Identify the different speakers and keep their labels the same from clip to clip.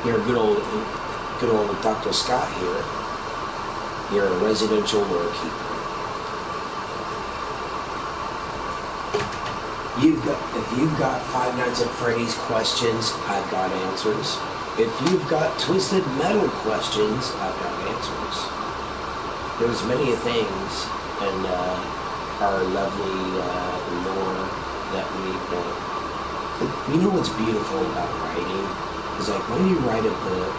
Speaker 1: You're good old Dr. Scott here. You're a residential lore keeper. If you've got Five Nights at Freddy's questions, I've got answers. If you've got Twisted Metal questions, I've got answers. There's many things in our lovely lore that we know. You know what's beautiful about writing? Is like when you write a book,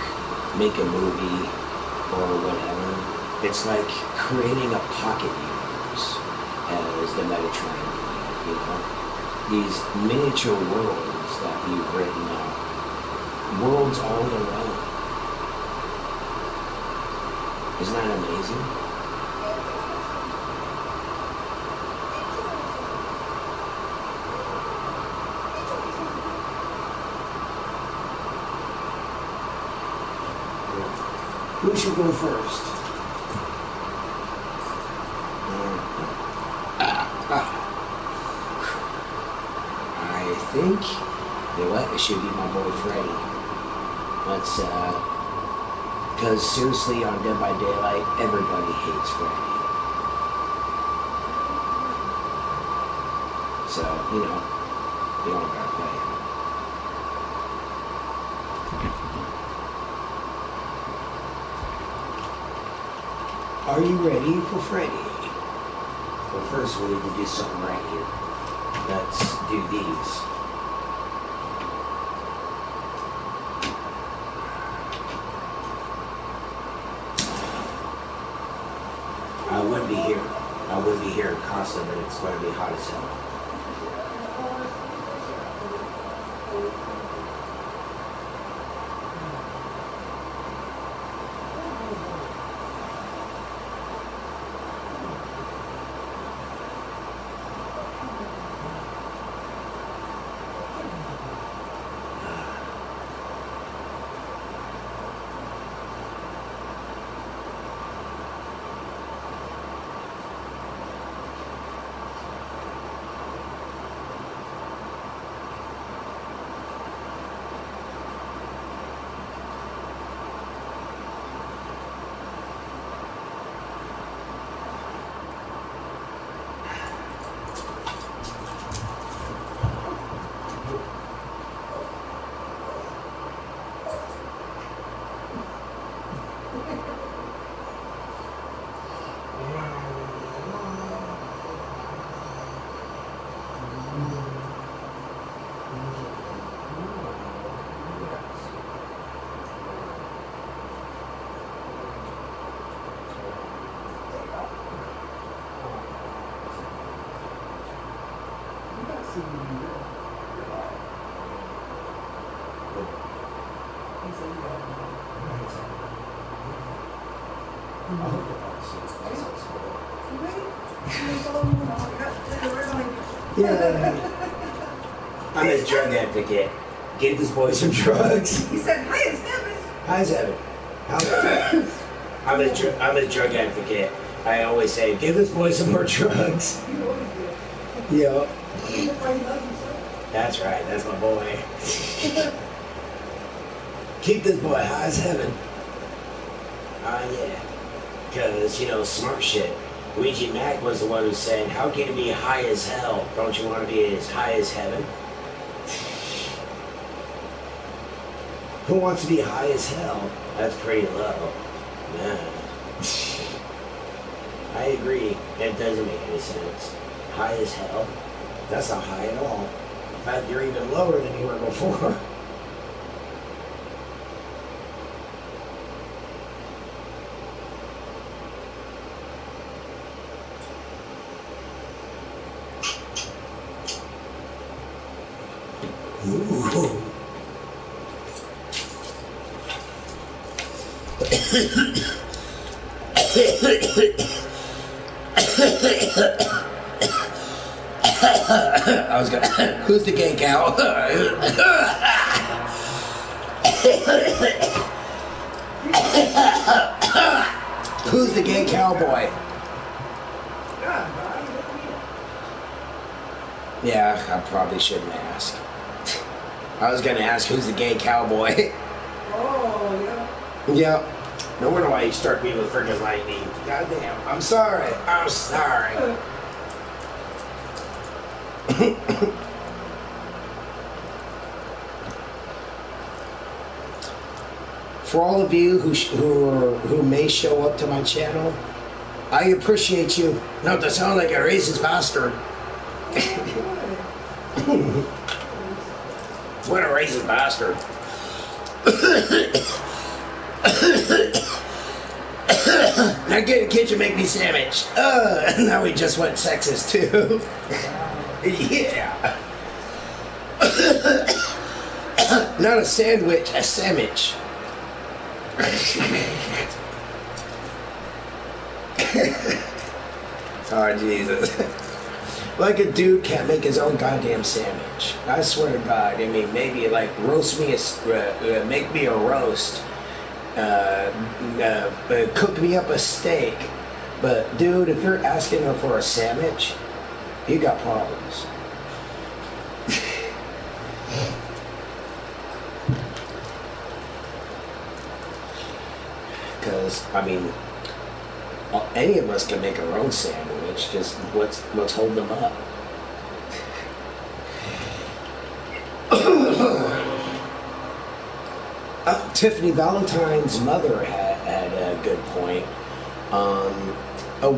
Speaker 1: make a movie, or whatever, it's like creating a pocket universe, as the Metatron, you know? These miniature worlds that you've written out, worlds all their own. Isn't that amazing? Who should go first? I think, you know what, it should be my boy Freddy. Let's, because seriously, on Dead by Daylight, everybody hates Freddy. So, you know, you don't gotta play him. Are you ready for Freddy? Well, first we need to do something right here. Let's do these. I would be here in Costa, but it's going to be hot as hell. Yeah. I'm his drug advocate. Give this boy some drugs.
Speaker 2: He said, hi, it's Evan.
Speaker 1: Hi, Evan. I'm his drug advocate. I always say, give this boy some more drugs. Yeah. That's right. That's my boy. Keep this boy high as heaven. Yeah. Because, you know, smart shit. Luigi Mac was the one who said, how can it be high as hell? Don't you want to be as high as heaven? Who wants to be high as hell? That's pretty low. Nah. I agree. That doesn't make any sense. High as hell? That's not high at all. In fact, you're even lower than you were before. Ooh. I was gonna. Who's the gay cow? Who's the gay cowboy? Yeah, I probably shouldn't ask. I was gonna ask who's the gay cowboy.
Speaker 2: Oh, yeah.
Speaker 1: Yep. No wonder why he struck me with freaking lightning. Goddamn. I'm sorry. I'm sorry. For all of you who may show up to my channel, I appreciate you. Not to sound like a racist bastard. What a racist bastard. Now get in the kitchen, make me sandwich. Now we just went sexist too. Yeah. Not a sandwich, a sandwich. Oh, Jesus. Like a dude can't make his own goddamn sandwich. I swear to God. I mean, maybe like roast me, make me a roast. Cook me up a steak. But dude, if you're asking her for a sandwich, you got problems. Because, I mean, any of us can make our own sandwich, just let's hold them up. Tiffany Valentine's mother had a good point. A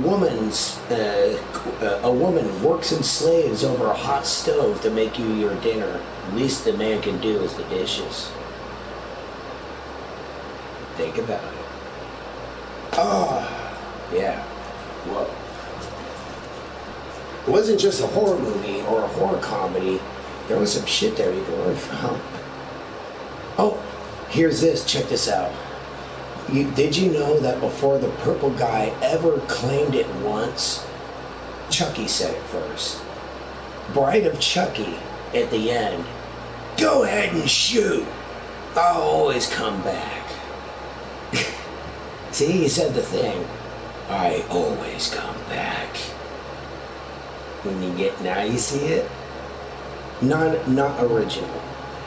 Speaker 1: woman works and slaves over a hot stove to make you your dinner. Least the man can do is the dishes. Think about it. Oh, yeah. Whoa. It wasn't just a horror movie or a horror comedy. There was some shit there you could learn from. Oh, here's this. Check this out. Did you know that before the purple guy ever claimed it once, Chucky said it first? Bride of Chucky at the end. Go ahead and shoot. I'll always come back. See, he said the thing. I always come back. Now you see it? Not original.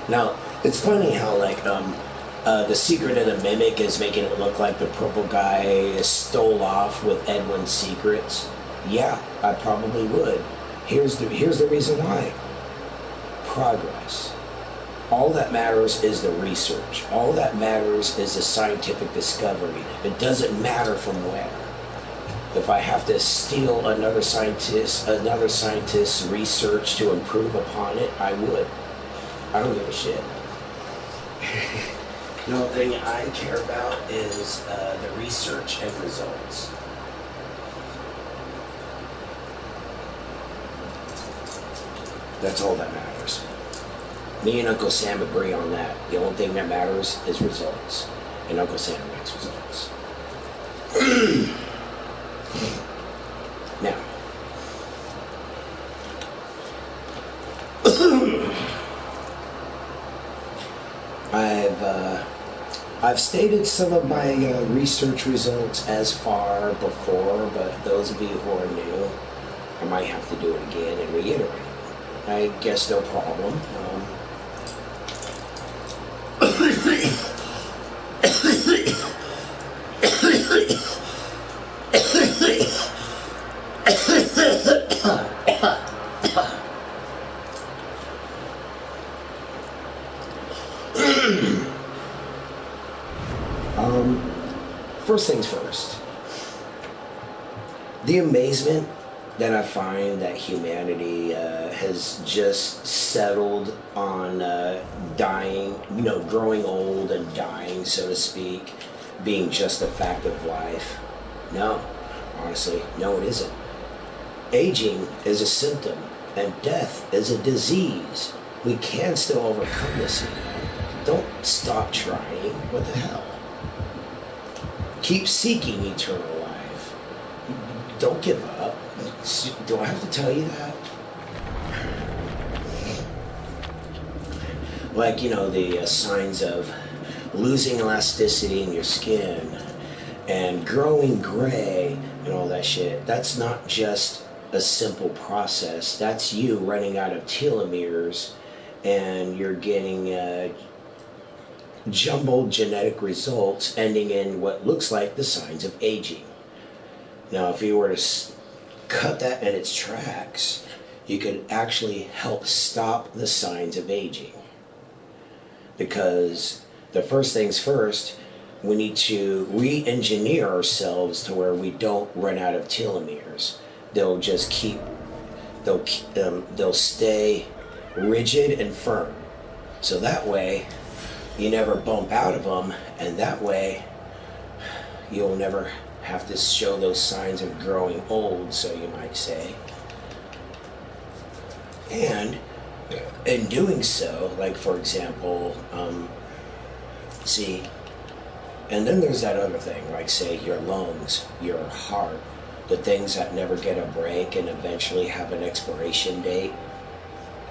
Speaker 1: Now, it's funny how like the secret of the mimic is making it look like the purple guy stole off with Edwin's secrets. Yeah, I probably would. Here's the reason why. Progress. All that matters is the research. All that matters is the scientific discovery. It doesn't matter from where. If I have to steal another scientist's research to improve upon it, I would. I don't give a shit. The only thing I care about is the research and results. That's all that matters. Me and Uncle Sam agree on that. The only thing that matters is results. And Uncle Sam makes results. Now, I've stated some of my research results as far before, but those of you who are new, I might have to do it again and reiterate. I guess no problem. First things first. The amazement that I find that humanity has just settled on dying, growing old and dying, so to speak, being just a fact of life. No, honestly, no, it isn't. Aging is a symptom, and death is a disease. We can still overcome this. Don't stop trying. What the hell? Keep seeking eternal life. Don't give up. Do I have to tell you that? Like, the signs of losing elasticity in your skin and growing gray and all that shit. That's not just a simple process. That's you running out of telomeres and you're getting jumbled genetic results ending in what looks like the signs of aging. Now, if you were to cut that in its tracks, you could actually help stop the signs of aging. Because the first things first, we need to re-engineer ourselves to where we don't run out of telomeres. They'll just keep, they'll stay rigid and firm. So that way, you never bump out of them, and that way, you'll never have to show those signs of growing old, so you might say. And in doing so, like for example, and then there's that other thing, like say your lungs, your heart, the things that never get a break and eventually have an expiration date.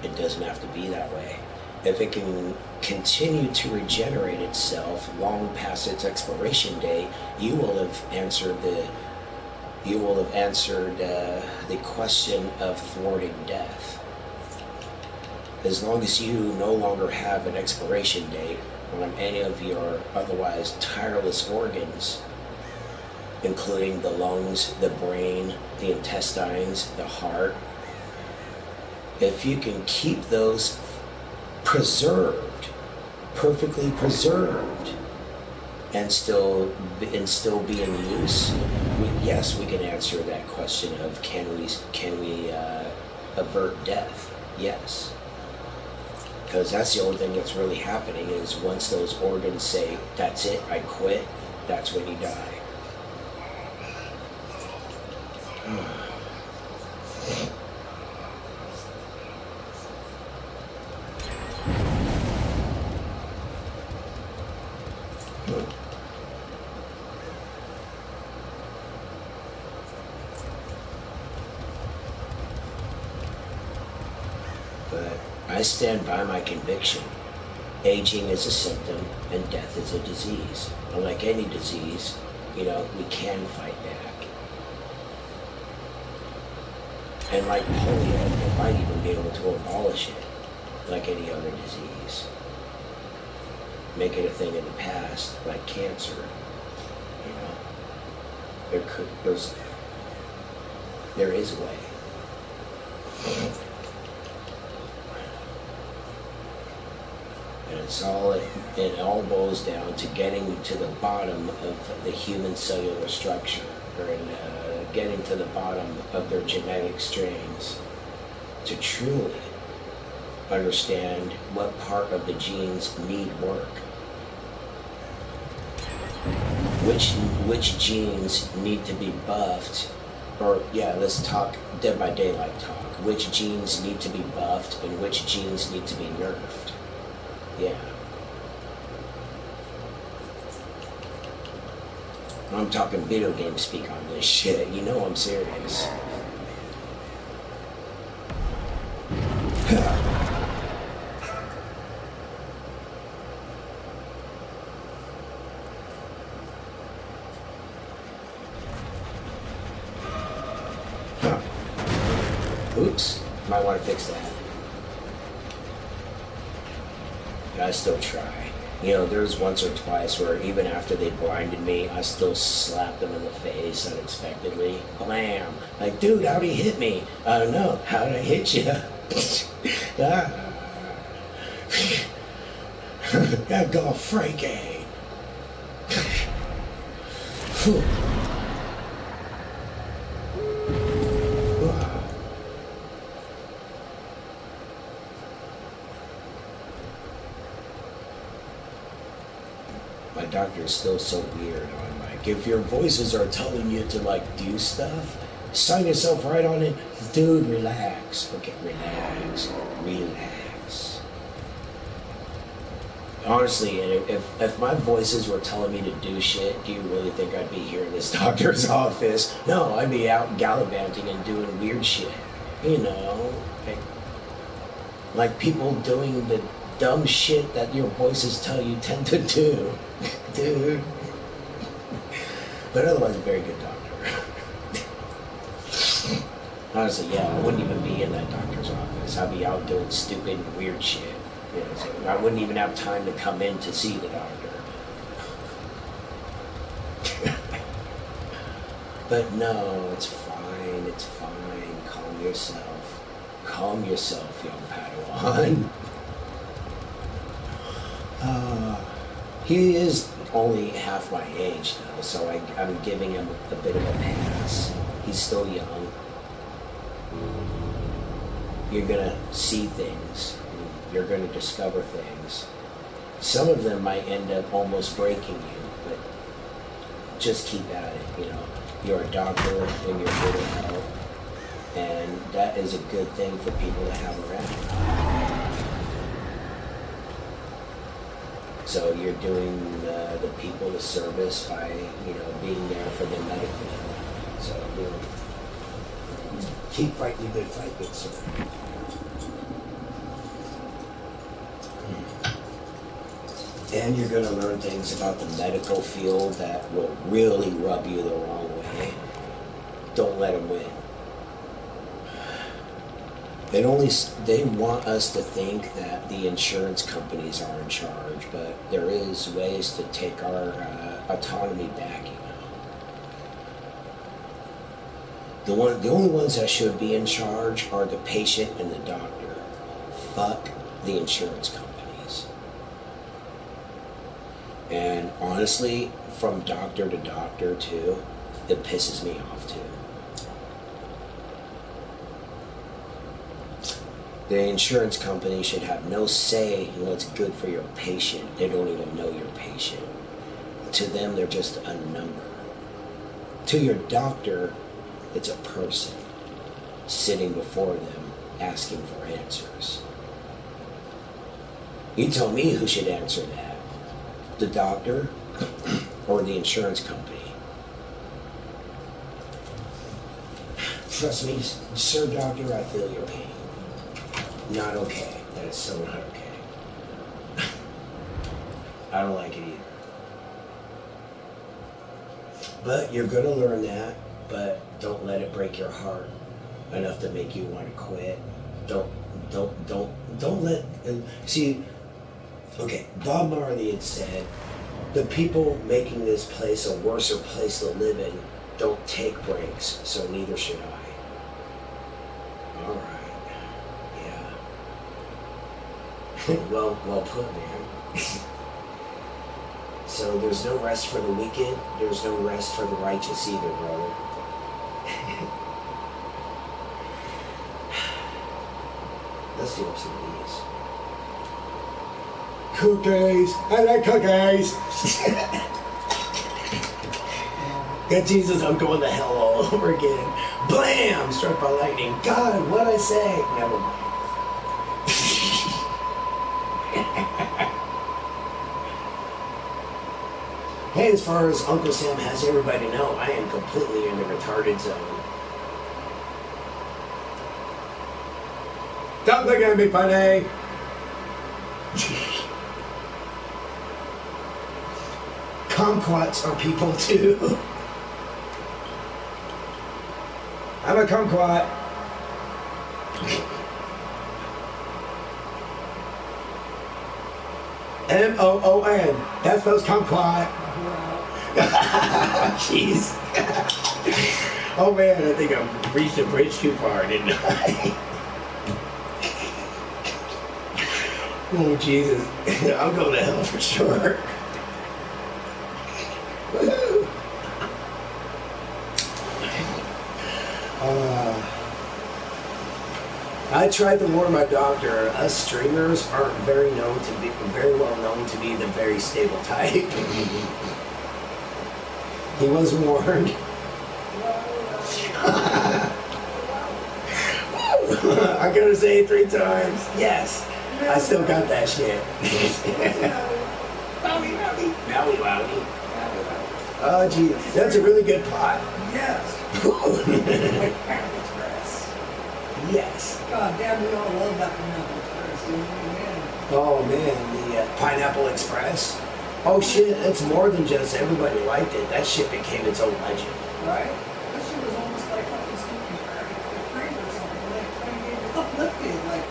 Speaker 1: It doesn't have to be that way. If it can continue to regenerate itself long past its expiration date, you will have answered the question of thwarting death. As long as you no longer have an expiration date on any of your otherwise tireless organs, including the lungs, the brain, the intestines, the heart, if you can keep those preserved, perfectly preserved, and still be in use, yes, we can answer that question of can we avert death? Yes, because that's the only thing that's really happening is once those organs say that's it, I quit, that's when you die. But I stand by my conviction. Aging is a symptom and death is a disease. Unlike any disease, we can fight back. And like polio, we might even be able to abolish it, like any other disease. Make it a thing in the past, like cancer. There is a way. And it all boils down to getting to the bottom of the human cellular structure, or getting to the bottom of their genetic strains to truly understand what part of the genes need work. Which genes need to be buffed, or let's talk Dead by Daylight talk. Which genes need to be buffed and which genes need to be nerfed. Yeah. I'm talking video game speak on this shit. You know I'm serious. Oops. Might want to fix that. I still try. There's once or twice where even after they blinded me, I still slapped them in the face unexpectedly. Blam! Like, dude, how'd he hit me? I don't know. How'd I hit you? That go Frankie. My doctor is still so weird on if your voices are telling you to do stuff, sign yourself right on it. Dude, relax. Okay, relax. Honestly, if my voices were telling me to do shit, do you really think I'd be here in this doctor's office? No, I'd be out gallivanting and doing weird shit. Like people doing the dumb shit that your voices tell you tend to do. Dude. But otherwise, a very good doctor. Honestly, I wouldn't even be in that doctor's office. I'd be out doing stupid and weird shit. You know, so I wouldn't even have time to come in to see the doctor. But no, it's fine, it's fine. Calm yourself. Calm yourself, young Padawan. He is only half my age though, so I'm giving him a bit of a pass. He's still young. You're gonna see things. You're gonna discover things. Some of them might end up almost breaking you, but just keep at it, you know. You're a doctor and you're good at health, and that is a good thing for people to have around. So you're doing the people a service by, you know, being there for them medically. So you know, keep fighting the good fight, good sir. And you're going to learn things about the medical field that will really rub you the wrong way. Don't let them win. They want us to think that the insurance companies are in charge, but there is ways to take our autonomy back, you know. The only ones that should be in charge are the patient and the doctor. Fuck the insurance companies. And honestly, from doctor to doctor too, it pisses me off too. The insurance company should have no say in what's good for your patient. They don't even know your patient. To them, they're just a number. To your doctor, it's a person sitting before them asking for answers. You tell me who should answer that. The doctor or the insurance company? Trust me, sir doctor, I feel your pain. Not okay. That is so not okay. I don't like it either. But you're going to learn that, but don't let it break your heart enough to make you want to quit. Don't let, see, okay, Bob Marley had said, the people making this place a worser place to live in don't take breaks, so neither should I. All right, yeah. well put, man. So there's no rest for the wicked, there's no rest for the righteous either, brother. Let's do up some of these. Cookies! I like cookies! God, Jesus, I'm going to hell all over again. Blam! Struck by lightning. God, what'd I say? Never mind. Hey, as far as Uncle Sam has everybody know, I am completely in the retarded zone. Don't look at me funny! Kumquats are people too. I'm a kumquat. M-O-O-N. That spells kumquat. Jeez. Oh man, I think I reached the bridge too far, didn't I? Oh Jesus. I'm going to hell for sure. I tried to warn my doctor. Us streamers aren't very well known to be the very stable type. He was warned. I gotta say it 3 times. Yes, I still got that shit. Wowie wowie. Oh gee, that's a really good pot.
Speaker 2: Yes.
Speaker 1: Yes.
Speaker 2: God damn, we all love that Pineapple Express, dude. Man.
Speaker 1: Oh man, the Pineapple Express. Oh shit, it's more than just everybody liked it. That shit became its own legend.
Speaker 2: Right? That shit was almost like fucking Snoopy or something. Like, kind of uplifted. Like,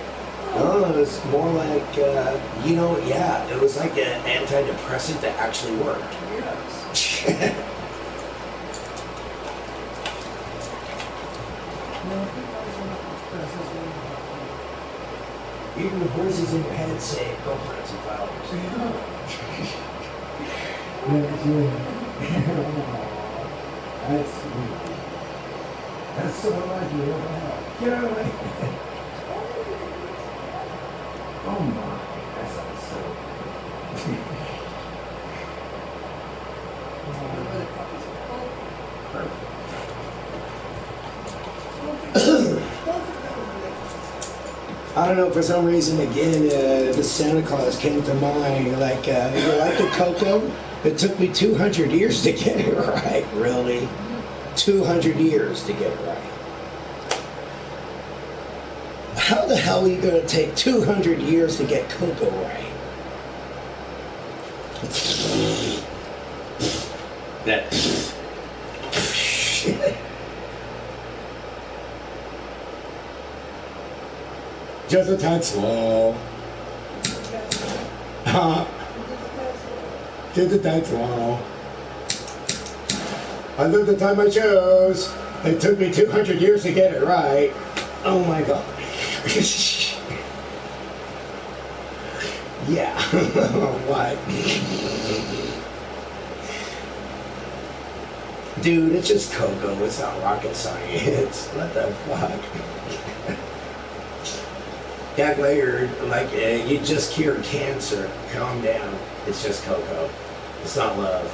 Speaker 2: oh
Speaker 1: Oh, it's more like, yeah, it was like an antidepressant that actually worked.
Speaker 2: Yes. No, people are not presses
Speaker 1: Even the voices in your head say, go plant some flowers.
Speaker 2: That's sweet. That's so like you ever have.
Speaker 1: Get out of the way.
Speaker 2: Oh my, that sounds so good.
Speaker 1: I don't know, for some reason, again, the Santa Claus came to mind. Like, you like the cocoa? It took me 200 years to get it right. Really? 200 years to get it right. How the hell are you going to take 200 years to get cocoa right? That. Just a tad slow. Just a tad slow. I looked at time I chose. It took me 200 years to get it right. Oh my god. Yeah. What? Dude, it's just cocoa. It's not rocket science. What the fuck? That later, like, you just cured cancer. Calm down. It's just cocoa. It's not love.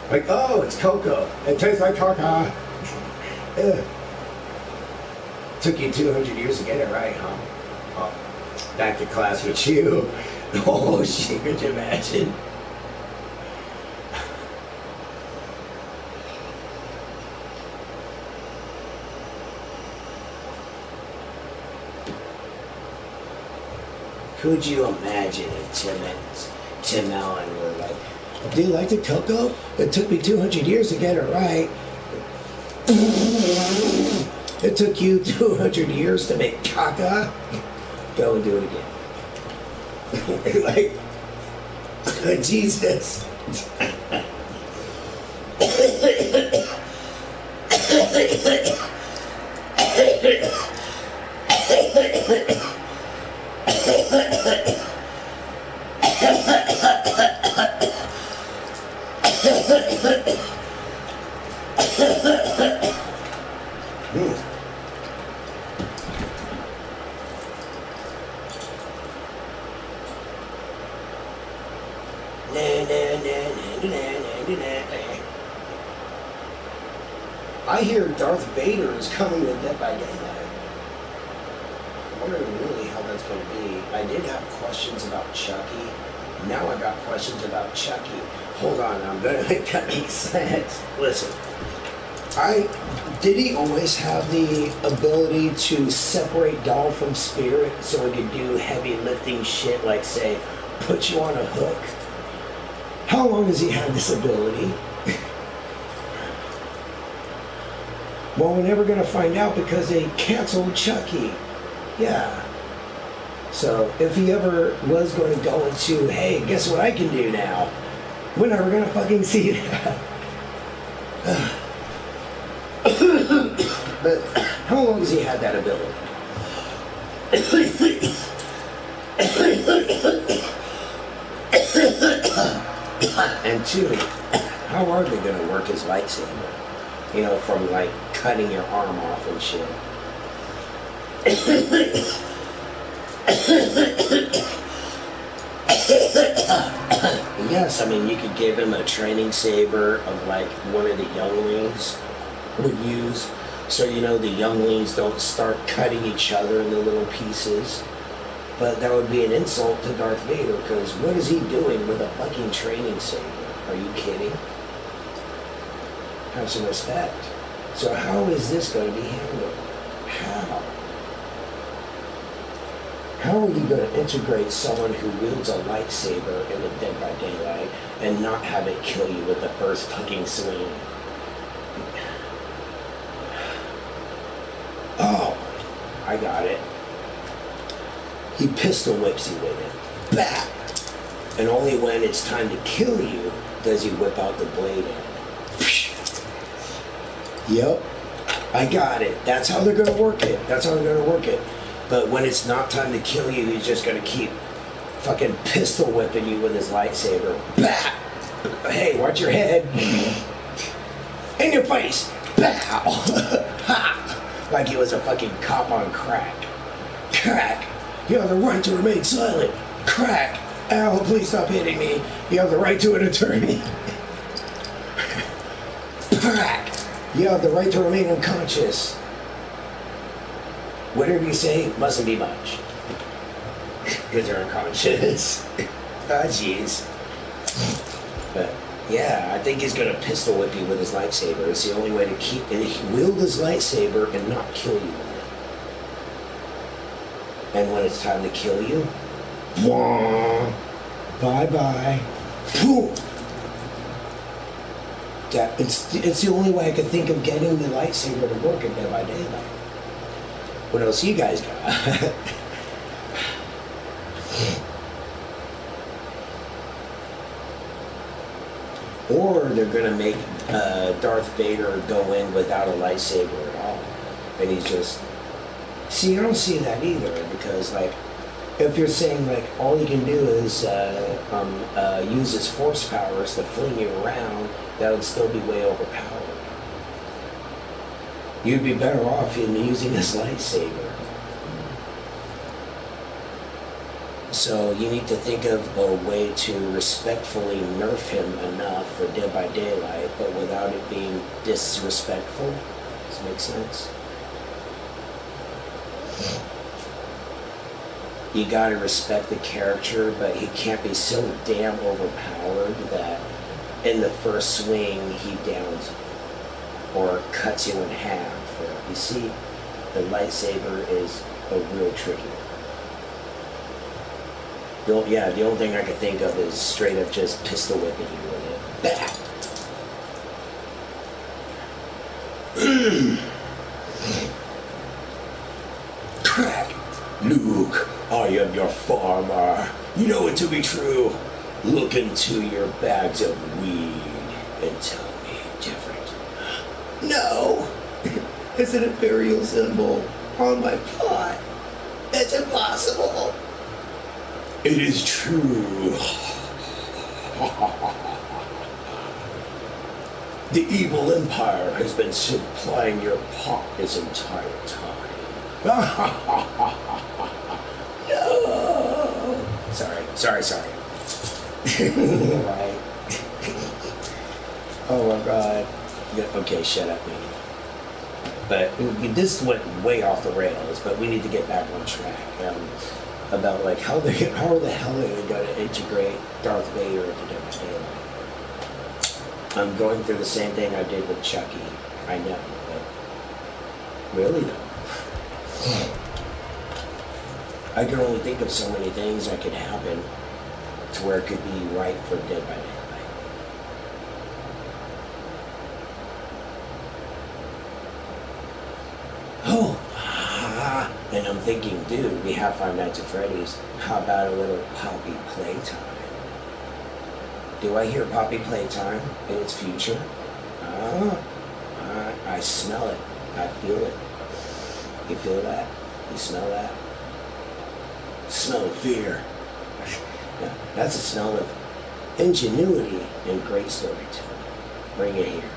Speaker 1: Like, oh, it's cocoa. It tastes like cocoa. Took you 200 years to get it right, huh? Oh, back to class with you. Oh, shit, could you imagine? Could you imagine if Tim Allen were like, do you like the cocoa? It took me 200 years to get it right. It took you 200 years to make caca. Go and do it again. Like, Jesus. I hear Darth Vader is coming to Dead by Daylight. I'm wondering really how that's going to be. I did have questions about Chucky. Now I got questions about Chucky. Hold on, I'm going to make that make sense. Listen, did he always have the ability to separate doll from spirit so he could do heavy lifting shit like, say, put you on a hook? How long has he had this ability? Well, we're never going to find out because they canceled Chucky. Yeah. So if he ever was going to go into, hey, guess what I can do now? We're never going to fucking see that. But how long has he had that ability? And two, how are they going to work his lightsaber? You know, from like cutting your arm off and shit. Yes, I mean, you could give him a training saber of like one of the younglings would use. So, you know, the younglings don't start cutting each other into little pieces. But that would be an insult to Darth Vader, because what is he doing with a fucking training saber? Are you kidding? Have some respect. So how is this going to be handled? How? How are you going to integrate someone who wields a lightsaber in the Dead by Daylight and not have it kill you with the first fucking swing? Oh, I got it. He pistol whips you with it. Bah! And only when it's time to kill you does he whip out the blade end. Yep, I got it. That's how they're going to work it. That's how they're going to work it. But when it's not time to kill you, he's just going to keep fucking pistol whipping you with his lightsaber. Bah! Hey, watch your head. In your face. Pow! Like he was a fucking cop on crack. Crack! You have the right to remain silent. Crack! Ow, please stop hitting me. You have the right to an attorney. Crack! You have the right to remain unconscious. Whatever you say mustn't be much. Because you're unconscious. Ah, jeez. But, yeah, I think he's going to pistol whip you with his lightsaber. It's the only way to keep... And he wield his lightsaber and not kill you with it. And when it's time to kill you... Wah, bye-bye. Boom! It's the only way I could think of getting the lightsaber to work in Dead by Daylight. What else you guys got? Or they're gonna make Darth Vader go in without a lightsaber at all, and he's just... See, I don't see that either, because like, if you're saying like all you can do is use his force powers to fling you around, that would still be way overpowered. You'd be better off in using his lightsaber. So you need to think of a way to respectfully nerf him enough for Dead by Daylight, but without it being disrespectful. Does that make sense? You gotta respect the character, but he can't be so damn overpowered that in the first swing he downs you or cuts you in half. Or, you see, the lightsaber is a real tricky one. The only thing I could think of is straight up just pistol whipping you with it. Crack! Luke, I am your farmer. You know it to be true. Look into your bags of weed and tell me different. No! It's an imperial symbol on my plot. It's impossible. It is true. The evil empire has been supplying your pot this entire time. No! Sorry. Right. Oh my god. Okay, shut up, man. But this went way off the rails, but we need to get back on track. About like how the hell are they going to integrate Darth Vader into Dead by Daylight? I'm going through the same thing I did with Chucky. I know, but really though, I can only think of so many things that could happen to where it could be right for Dead by Daylight. Oh. And I'm thinking, dude, we have Five Nights at Freddy's. How about a little Poppy playtime? Do I hear Poppy playtime in its future? I smell it. I feel it. You feel that? You smell that? Smell of fear. Yeah, that's a smell of ingenuity and great storytelling. Bring it here.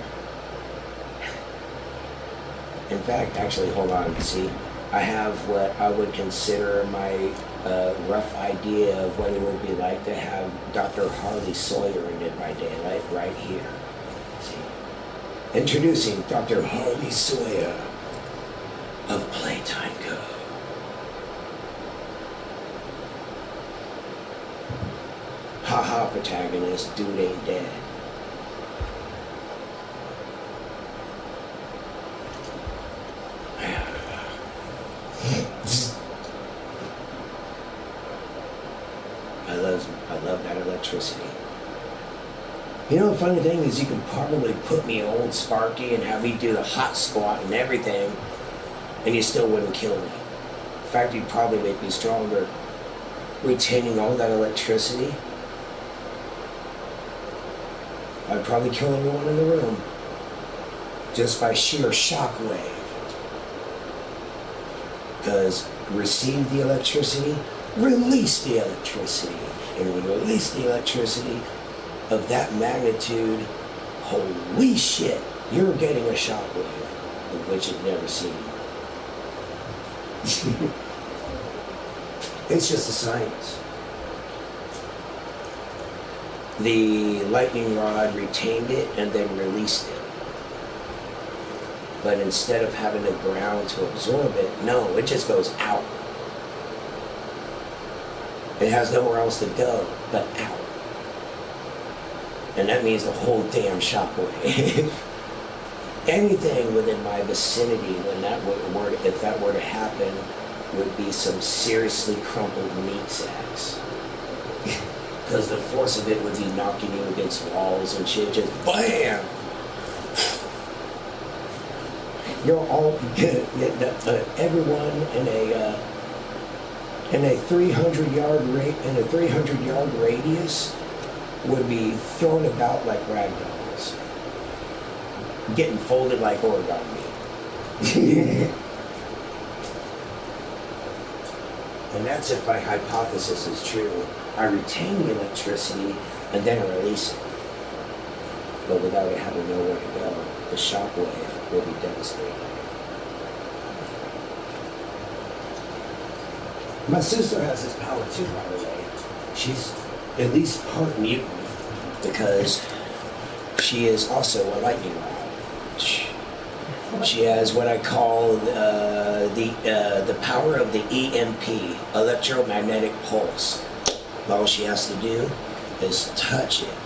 Speaker 1: In fact, actually, hold on. See, I have what I would consider my rough idea of what it would be like to have Dr. Harley Sawyer in Dead by Daylight right here. See? Introducing Dr. Harley Sawyer of Playtime Go. Haha, protagonist, dude ain't dead. electricity. You know, the funny thing is you can probably put me in old Sparky and have me do the hot squat and everything, and you still wouldn't kill me. In fact, you'd probably make me stronger. Retaining all that electricity, I'd probably kill everyone in the room just by sheer shockwave. Because receive the electricity, release the electricity. And when you release the electricity of that magnitude, holy shit, you're getting a shockwave of which you've never seen. It's just a science. The lightning rod retained it and then released it. But instead of having the ground to absorb it, no, it just goes out. It has nowhere else to go but out. And that means the whole damn shockwave. Anything within my vicinity when if that were to happen would be some seriously crumpled meat sacks. Because the force of it would be knocking you against walls and shit, just BAM! You're all everyone in a 300-yard radius would be thrown about like rag dolls, getting folded like origami. And that's if my hypothesis is true. I retain the electricity and then I release it. But without it having nowhere to go, the shockwave will be devastating. My sister has this power too, by the way. She's at least part mutant because she is also a lightning rod. She has what I call the power of the EMP, electromagnetic pulse. All she has to do is touch it.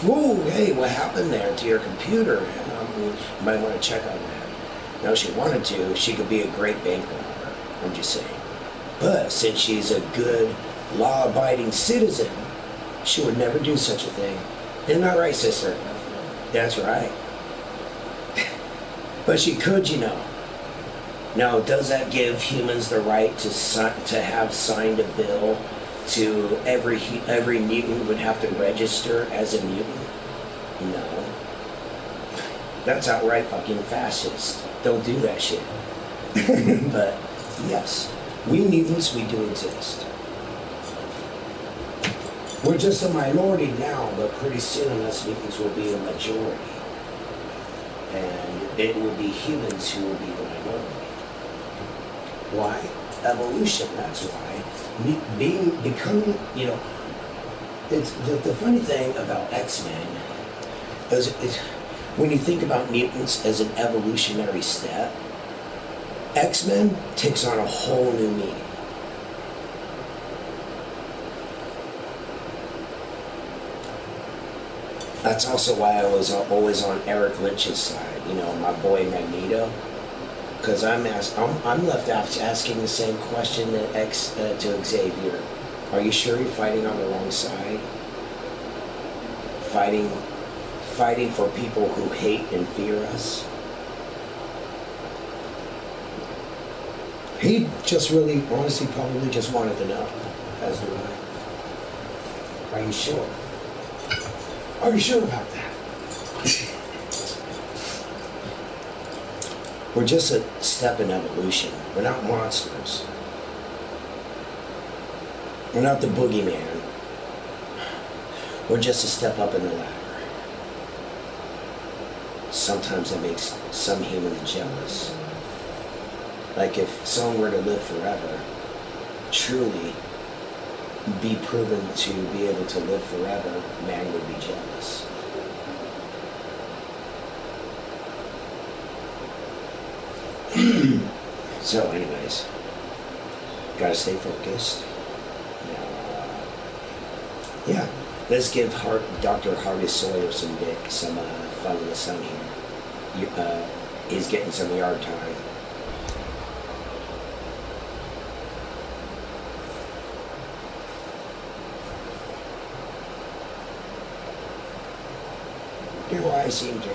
Speaker 1: Whoa, hey, what happened there to your computer? You might want to check on that. Now, if she wanted to, she could be a great bank robber, I'm just saying. But since she's a good, law-abiding citizen, she would never do such a thing. Isn't that right, sister? That's right. But she could, you know. Now, does that give humans the right to have signed a bill to every mutant would have to register as a mutant? No. That's outright fucking fascist. Don't do that shit. But yes, we mutants, we do exist. We're just a minority now, but pretty soon us mutants will be a majority. And it will be humans who will be the minority. Why? Evolution, that's why. Becoming, you know, it's the funny thing about X-Men is when you think about mutants as an evolutionary step, X-Men takes on a whole new meaning. That's also why I was always on Eric Lynch's side, you know, my boy Magneto. Because I'm left asking the same question to Xavier. Are you sure you're fighting on the wrong side? Fighting for people who hate and fear us? He just really, honestly, probably just wanted to know, as do I. Are you sure? Are you sure about that? We're just a step in evolution. We're not monsters. We're not the boogeyman. We're just a step up in the ladder. Sometimes that makes some humans jealous. Like if someone were to live forever, truly be proven to be able to live forever, man would be jealous. So anyways, gotta stay focused. Yeah, let's give Dr. Hardy Sawyer some fun in the sun here. He's getting some yard time. seem to.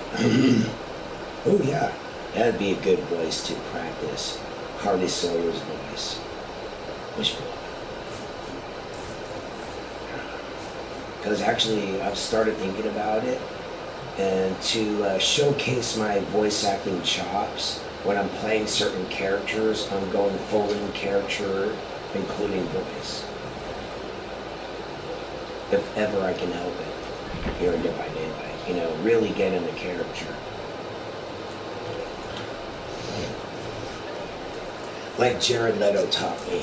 Speaker 1: Oh yeah, that'd be a good voice to practice. Hardy Sawyer's voice. Wishbone. Because actually, I've started thinking about it, and to showcase my voice acting chops, when I'm playing certain characters, I'm going full in character, including voice. If ever I can help it, here in Dead by Daylight. You know, really get in the character. Like Jared Leto taught me.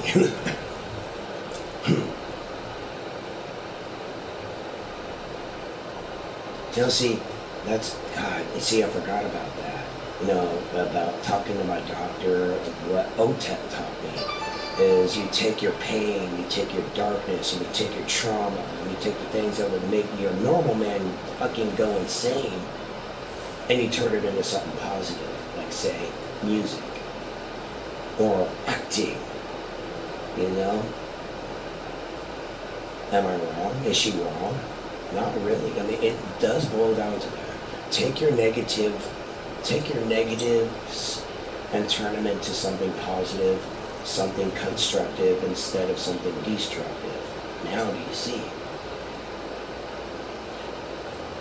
Speaker 1: You know, see, that's, God, you see, I forgot about that. You know, about talking to my doctor, what OTEP taught me is you take your pain, you take your darkness, and you take your trauma, and you take the things that would make your normal man fucking go insane, and you turn it into something positive, like, say, music, or acting, you know? Am I wrong? Is she wrong? Not really. I mean, it does boil down to that. Take your negatives and turn them into something positive, something constructive instead of something destructive. Now do you see?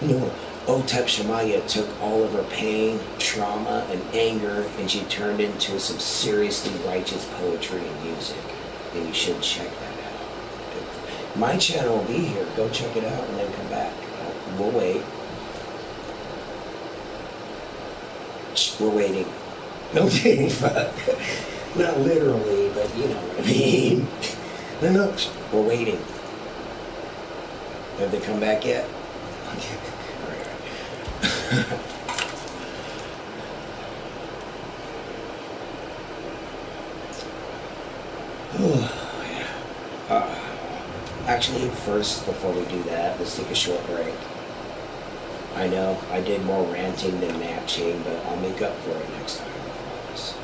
Speaker 1: You know, Otep Shamaya took all of her pain, trauma, and anger, and she turned into some seriously righteous poetry and music. And you should check that out. My channel will be here. Go check it out and then come back. We'll wait. We're waiting. Okay, fuck. Not literally, but you know what I mean. No, we're waiting. Have they come back yet? Okay. Actually, first, before we do that, let's take a short break. I know I did more ranting than matching, but I'll make up for it next time, I promise.